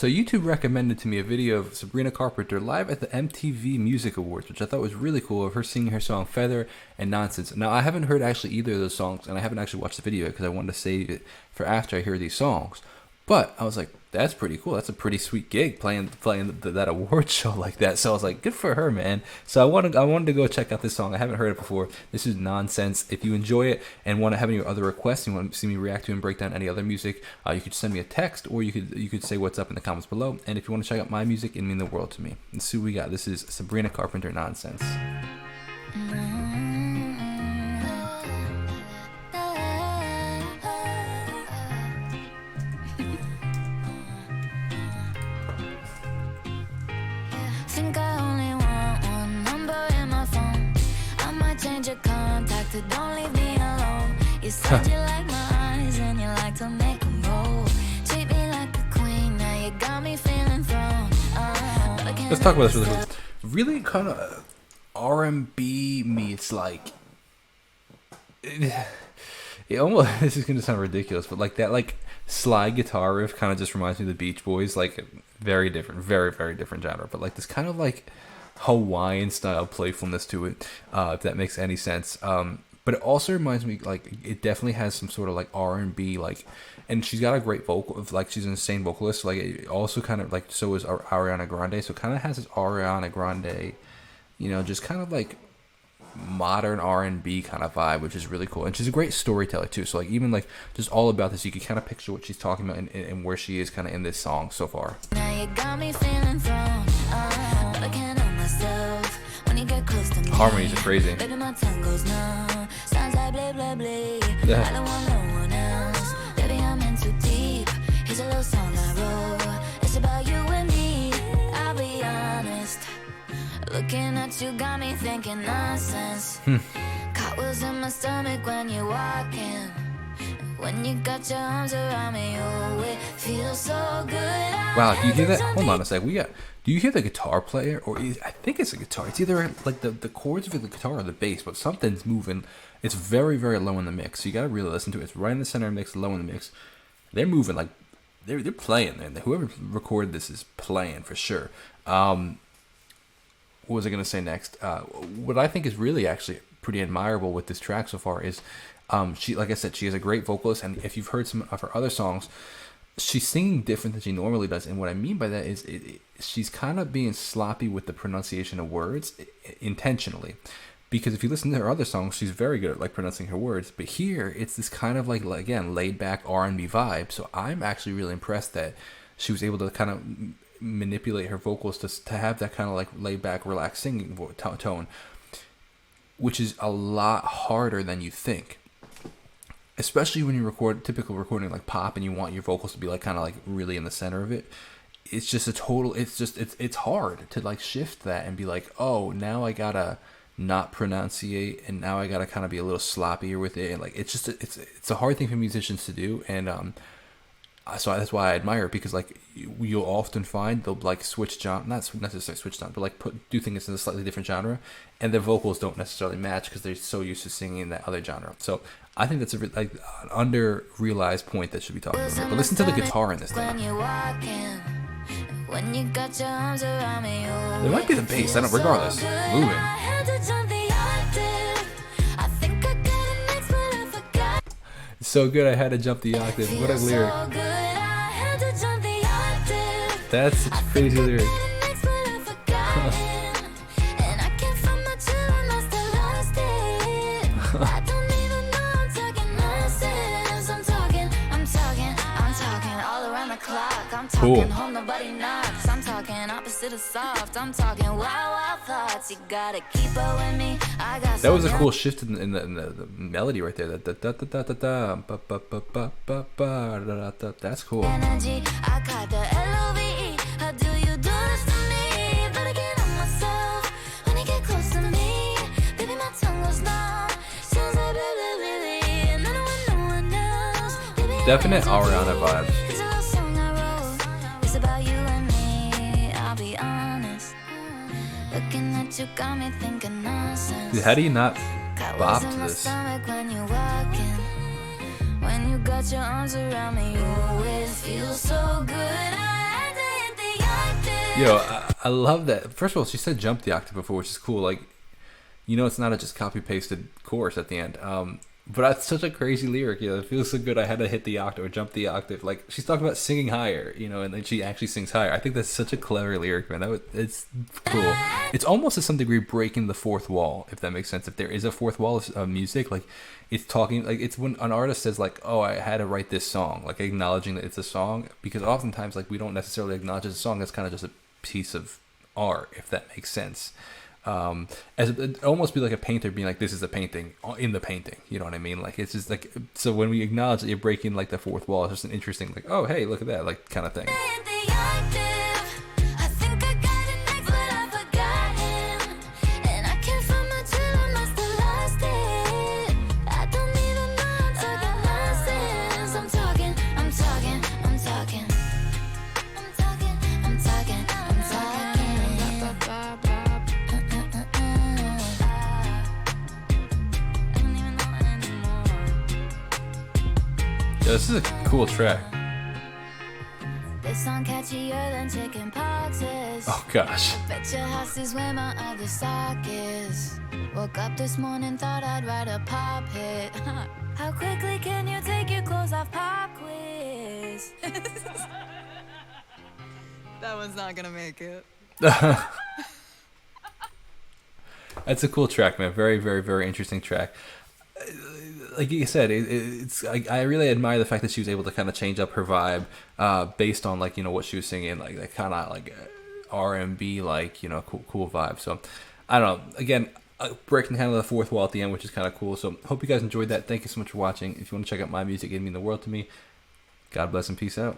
So YouTube recommended to me a video of Sabrina Carpenter live at the MTV Music Awards, which I thought was really cool, of her singing her song Feather and Nonsense. Now, I haven't heard actually either of those songs, and I haven't actually watched the video because I wanted to save it for after I hear these songs. But I was like, that's pretty cool. That's a pretty sweet gig, playing that award show like that. So I was like, good for her, man. So I wanted to go check out this song. I haven't heard it before. This is Nonsense. If you enjoy it and want to have any other requests, you want to see me react to and break down any other music, you could send me a text, or you could say what's up in the comments below. And if you want to check out my music, it'd mean the world to me. Let's see what we got. This is Sabrina Carpenter, Nonsense. Think I only want one number in my phone. I might change your contact, but don't leave me alone. You said you like my eyes and you like to make them roll. Treat me like a queen, now you got me feeling thrown. Let's talk about this really quick. Really kind of R&B meets like it almost, this is gonna sound ridiculous, but like that like slide guitar riff kind of just reminds me of the Beach Boys. Like very different, very, very different genre, but like this kind of like Hawaiian style playfulness to it, if that makes any sense. But it also reminds me, like, it definitely has some sort of like R&B, like, and she's got a great vocal, like she's an insane vocalist. So, like, it also kind of like, so is Ariana Grande. So it kind of has this Ariana Grande, you know, just kind of like modern R&B kind of vibe, which is really cool. And she's a great storyteller too. So like even like just all about this, you can kind of picture what she's talking about and where she is kind of in this song so far. Now you got me feeling thrown. But I can't help myself when you get close to me. Harmonies are crazy. Baby, my tongue goes numb. Sounds like blah blah blah. I don't want no one else. Baby, I'm in too deep. Here's a little song I wrote. It's about you and me. I'll be honest. Looking at you got me thinking nonsense. Cartwheels in my stomach when you're walking. When you got your arms around me, oh, it feels so good. Wow, do you hear that? Hold on a sec. Do you hear the guitar player? Or I think it's a guitar. It's either like the chords of the guitar or the bass, but something's moving. It's very, very low in the mix. So you gotta really listen to it. It's right in the center of the mix, low in the mix. They're moving like they're playing. And whoever recorded this is playing for sure. What was I going to say next? What I think is really actually pretty admirable with this track so far is she, like I said, she is a great vocalist. And if you've heard some of her other songs, she's singing different than she normally does. And what I mean by that is she's kind of being sloppy with the pronunciation of words intentionally. Because if you listen to her other songs, she's very good at like pronouncing her words. But here, it's this kind of like, again, laid back R&B vibe. So I'm actually really impressed that she was able to kind of manipulate her vocals to have that kind of like laid back, relaxed singing tone, which is a lot harder than you think, especially when you record typical recording like pop and you want your vocals to be like kind of like really in the center of it. It's just it's hard to like shift that and be like, oh, now I gotta not pronunciate and now I gotta kind of be a little sloppier with it, and like it's a hard thing for musicians to do. And so that's why I admire it, because like you'll often find they'll like switch genre, not necessarily switch genre, but like do things in a slightly different genre, and their vocals don't necessarily match because they're so used to singing in that other genre. So I think that's an under realized point that should be talked about here. But listen to the guitar in this thing. It might be the bass. I don't. Regardless, moving. It's so good. I had to jump the octave. What a lyric. That's such a crazy lyric. Cool. I'm talking opposite of soft. I'm talking wild thoughts. You gotta keep up with me. That was a cool shift in the melody right there. That's cool. Definite Ariana vibes. Dude, how do you not bop to this? When you got your arms around me, you always feel so good. I had to I love that. First of all, she said jump the octave before, which is cool. Like, it's not a just copy pasted chorus at the end. But that's such a crazy lyric. It feels so good. I had to hit the octave or jump the octave. Like, she's talking about singing higher, and then she actually sings higher. I think that's such a clever lyric, man. It's cool. It's almost to some degree breaking the fourth wall, if that makes sense. If there is a fourth wall of music, like, it's talking, like, it's when an artist says, like, oh, I had to write this song, like, acknowledging that it's a song, because oftentimes, like, we don't necessarily acknowledge it's a song. It's kind of just a piece of art, if that makes sense. As it almost be like a painter being like, this is a painting in the painting, you know what I mean? Like, it's just like, so when we acknowledge that you're breaking like the fourth wall, it's just an interesting, like, oh hey, look at that, like, kind of thing. This is a cool track. This song catchier than chicken poxes. Oh gosh. Bet your house is where my other sock is. Woke up this morning, thought I'd write a pop hit. How quickly can you take your clothes off? Pop quiz. That one's not gonna make it. That's a cool track, man. Very, very, very interesting track. Like you said, I really admire the fact that she was able to kind of change up her vibe based on, like, what she was singing, like that kind of like R&B, like, cool vibe. So I don't know. Again, breaking kind of the fourth wall at the end, which is kind of cool. So hope you guys enjoyed that. Thank you so much for watching. If you want to check out my music, it'd mean the world to me. God bless and peace out.